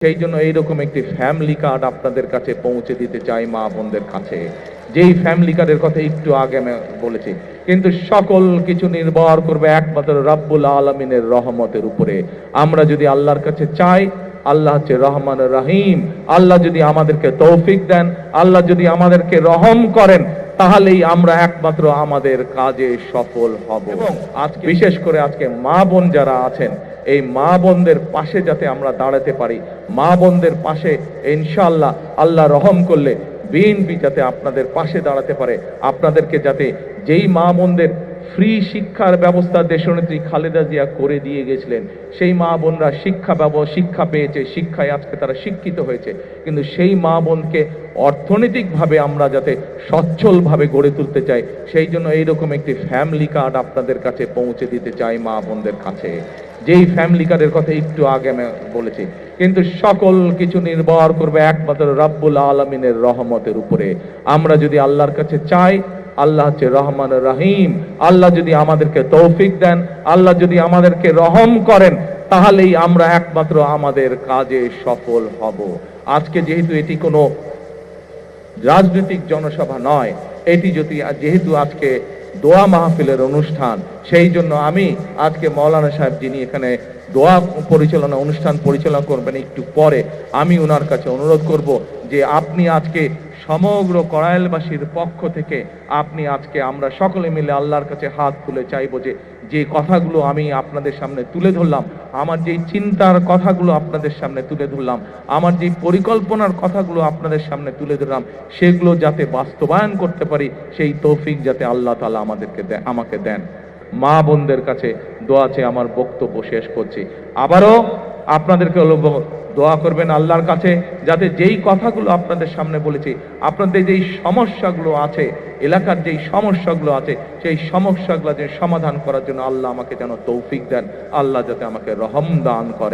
সেই জন্য এইরকম একটি ফ্যামিলি কার্ড আপনাদের কাছে পৌঁছে দিতে চাই মা বোনদের কাছে। যেই ফ্যামিলি কার্ডের কথা একটু আগে আমি বলেছি, কিন্তু সকল কিছু নির্ভর করবে একমাত্র রব্বুল আলামিনের রহমতের উপরে। আমরা যদি আল্লাহর কাছে চাই, আল্লাহ হচ্ছে রহমান রহিম। আল্লাহ যদি আমাদেরকে তৌফিক দেন, আল্লাহ যদি আমাদেরকে রহম করেন, তাহলেই আমরা একমাত্র আমাদের কাজে সফল হব। এবং আজকে বিশেষ করে আজকে মা বোন যারা আছেন, এই মা বোনদের পাশে যাতে আমরা দাঁড়াতে পারি, মা বোনদের পাশে ইনশাআল্লাহ আল্লাহ রহম করলে বিএনপি যাতে আপনাদের পাশে দাঁড়াতে পারে, আপনাদেরকে যাতে যেই মা বোনদের ফ্রি শিক্ষার ব্যবস্থা দেশনেত্রী খালেদা জিয়া করে দিয়ে গেছিলেন, সেই মা বোনরা শিক্ষা পেয়েছে, শিক্ষায় আজকে তারা শিক্ষিত হয়েছে, কিন্তু সেই মা বোনকে অর্থনৈতিকভাবে আমরা যাতে সচ্ছলভাবে গড়ে তুলতে চাই, সেই জন্য এইরকম একটি ফ্যামিলি কার্ড আপনাদের কাছে পৌঁছে দিতে চাই মা বোনদের কাছে। যেই ফ্যামিলি কার্ডের কথা একটু আগে আমি বলেছি, কিন্তু সকল কিছু নির্ভর করবে একমাত্র রব্বুল আলামিনের রহমতের উপরে। আমরা যদি আল্লাহর কাছে চাই, আল্লাহ হচ্ছে রহমান রহিম। আল্লাহ যদি আমাদেরকে তৌফিক দেন, আল্লাহ যদি আমাদেরকে রহম করেন, তাহলেই আমরা একমাত্র আমাদের কাজে সফল হব। আজকে যেহেতু এটি কোনো রাজনৈতিক জনসভা নয়, এটি যেহেতু আজকে দোয়া মাহফিলের অনুষ্ঠান, সেই জন্য আমি আজকে মৌলানা সাহেব যিনি এখানে দোয়া অনুষ্ঠান পরিচালনা করবেন একটু পরে, আমি ওনার কাছে অনুরোধ করব যে আপনি আজকে সমগ্র কড়াইলবাসীর পক্ষ থেকে আপনি আজকে আমরা সকলে মিলে আল্লাহর কাছে হাত তুলে চাইবো যে কথাগুলো আমি আপনাদের সামনে তুলে ধরলাম, আমার যেই চিন্তার কথাগুলো আপনাদের সামনে তুলে ধরলাম, আমার যেই পরিকল্পনার কথাগুলো আপনাদের সামনে তুলে ধরলাম, সেগুলো যাতে বাস্তবায়ন করতে পারি, সেই তৌফিক যাতে আল্লাহ তাআলা আমাকে দেন। মা বোনদের কাছে দোয়া চেয়ে আমার বক্তব্য শেষ করছি। আবারও আপনাদেরকে দোয়া করবেন আল্লাহর কাছে, যাতে যেই কথাগুলো আপনাদের সামনে বলেছি, আপনাদের যেই সমস্যাগুলো আছে, এলাকার যেই সমস্যাগুলো আছে, সেই সমস্যাগুলো যে সমাধান করার জন্য আল্লাহ আমাকে যেন তৌফিক দেন, আল্লাহ যাতে আমাকে রহম দান করে।